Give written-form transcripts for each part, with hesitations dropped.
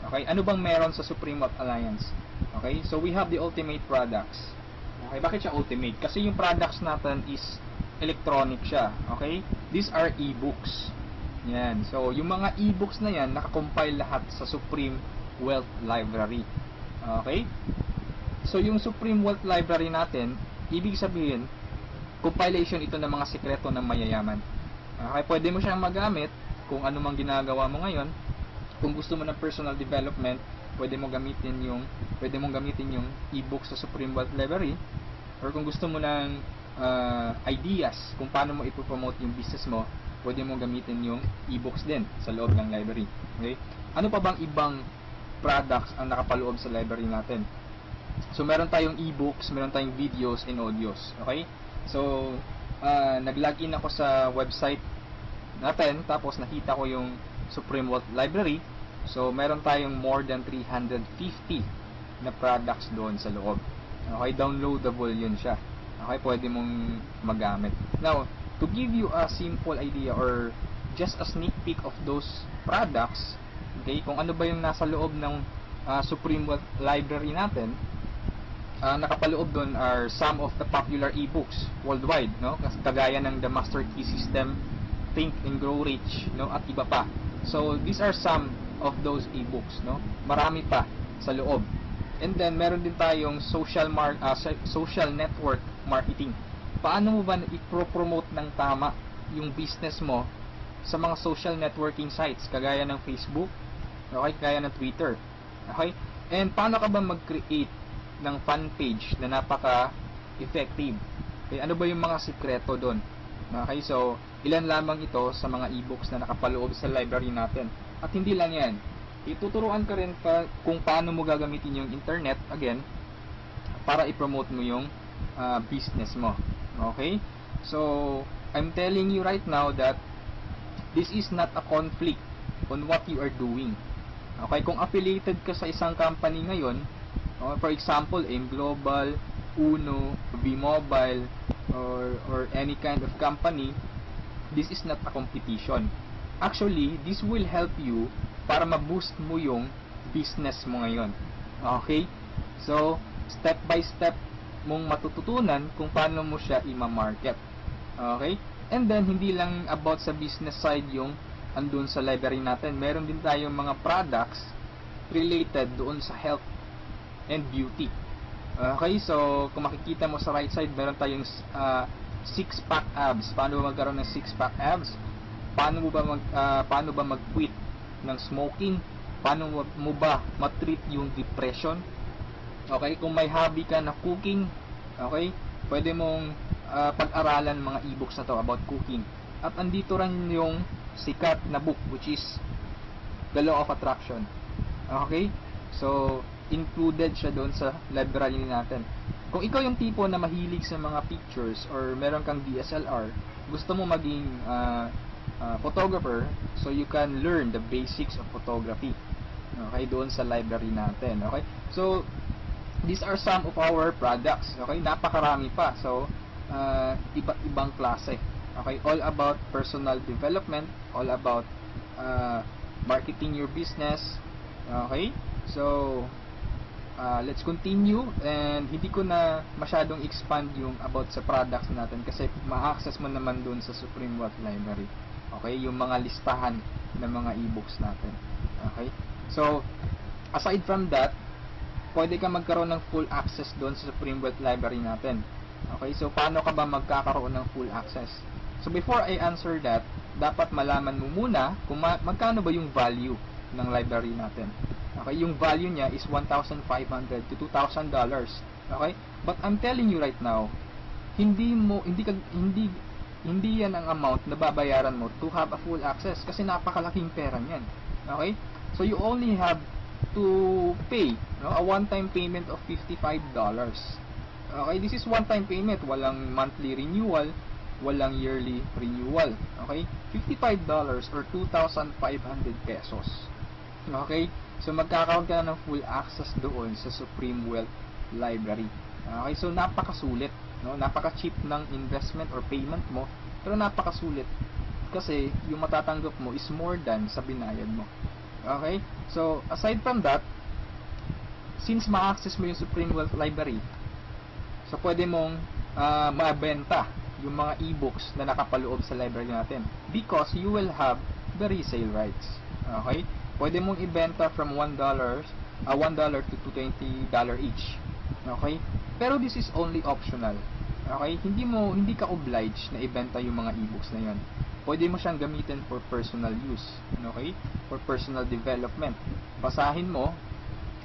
Okay, ano bang meron sa Supreme Wealth Alliance? Okay, so we have the ultimate products. Okay, bakit siya ultimate? Kasi yung products natin is electronic siya. Okay, these are e-books. Yan, so yung mga e-books na yan, nakakompile lahat sa Supreme Wealth Library. Okay, so yung Supreme Wealth Library natin, ibig sabihin, compilation ito ng mga sikreto ng mayayaman. Okay, pwede mo siyang magamit kung ano mang ginagawa mo ngayon. Kung gusto mo ng personal development, pwede mong gamitin yung e-book sa Supreme Wealth Library. Or kung gusto mo ng ideas kung paano mo ipopromote yung business mo, pwede mong gamitin yung e-books din sa loob ng library. Okay? Ano pa bang ibang products ang nakapaloob sa library natin? So meron tayong e-books, meron tayong videos and audios. Okay? So nag-login ako sa website natin, tapos nakita ko yung Supreme Wealth Library. So meron tayong more than 350 na products doon sa loob. Okay, downloadable yun siya. Okay, pwede mong magamit. Now, to give you a simple idea or just a sneak peek of those products, okay, kung ano ba yung nasa loob ng Supreme Wealth Library natin, nakapaloob doon are some of the popular e-books worldwide, no? Kagaya ng The Master Key System, Think and Grow Rich, no? At iba pa. So, these are some of those e-books, no? Marami pa sa loob. And then, meron din tayong social network marketing. Paano mo ba i-promote ng tama yung business mo sa mga social networking sites, kagaya ng Facebook, okay, kagaya ng Twitter, okay? And paano ka ba mag-create ng fan page na napaka-effective? Okay, ano ba yung mga sikreto doon? Okay, so ilan lamang ito sa mga e-books na nakapaloob sa library natin. At hindi lang yan, ituturuan ka rin kung paano mo gagamitin yung internet, again, para i-promote mo yung business mo. Okay, so I'm telling you right now that this is not a conflict on what you are doing. Okay, kung affiliated ka sa isang company ngayon, for example, AIM Global, Uno, V-Mobile, or any kind of company, this is not a competition. Actually, this will help you para ma-boost mo yung business mo ngayon. Okay? So, step by step mong matututunan kung paano mo siya i-market. Okay? And then, hindi lang about sa business side yung andun sa library natin. Meron din tayong mga products related doon sa health and beauty. Okay, so kung makikita mo sa right side, meron tayong 6-pack abs. Paano ba magkaroon ng 6-pack abs? Paano ba mag-quit ng smoking? Paano mo ba ma-treat yung depression? Okay, kung may hobby ka na cooking, okay, pwede mong pag-aralan mga e-books na to about cooking. At andito rin yung sikat na book, which is The Law of Attraction. Okay, so included siya doon sa library natin. Kung ikaw yung tipo na mahilig sa mga pictures or meron kang DSLR, gusto mo maging photographer, so you can learn the basics of photography. Okay, doon sa library natin. Okay, so these are some of our products. Okay, napakarami pa. So iba't ibang klase. Okay, all about personal development, all about marketing your business. Okay, so let's continue, and hindi ko na masyadong expand yung about sa products natin kasi ma-access mo naman dun sa Supreme Wealth Library. Okay, yung mga listahan ng mga e-books natin. Okay, so aside from that, pwede ka magkaroon ng full access dun sa Supreme Wealth Library natin. Okay, so paano ka ba magkakaroon ng full access? So before I answer that, dapat malaman mo muna kung magkano ba yung value ng library natin. Okay, yung value niya is $1,500 to $2,000. Okay? But I'm telling you right now, hindi yan ang amount na babayaran mo to have a full access kasi napakalaking pera niyan. Okay? So you only have to pay, no, a one-time payment of $55. Okay, this is one-time payment, walang monthly renewal, walang yearly renewal. Okay? $55 or 2,500 pesos. Okay? So magkakaroon ka na ng full access doon sa Supreme Wealth Library. Okay, so napakasulit, no? Napaka-cheap ng investment or payment mo, pero napakasulit kasi yung matatanggap mo is more than sa binayad mo. Okay? So, aside from that, since ma-access mo yung Supreme Wealth Library, so pwede mong mabenta yung mga e-books na nakapaloob sa library natin because you will have the resale rights. Okay? Pwede mong ibenta from $1 to $20 each. Okay? Pero this is only optional. Okay? Hindi ka obliged na ibenta yung mga e-books na yon. Pwede mo siyang gamitin for personal use. Okay? For personal development. Basahin mo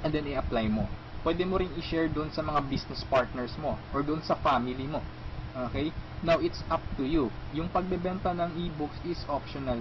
and then i-apply mo. Pwede mo ring i-share doon sa mga business partners mo or doon sa family mo. Okay? Now, it's up to you. Yung pagbebenta ng e-books is optional.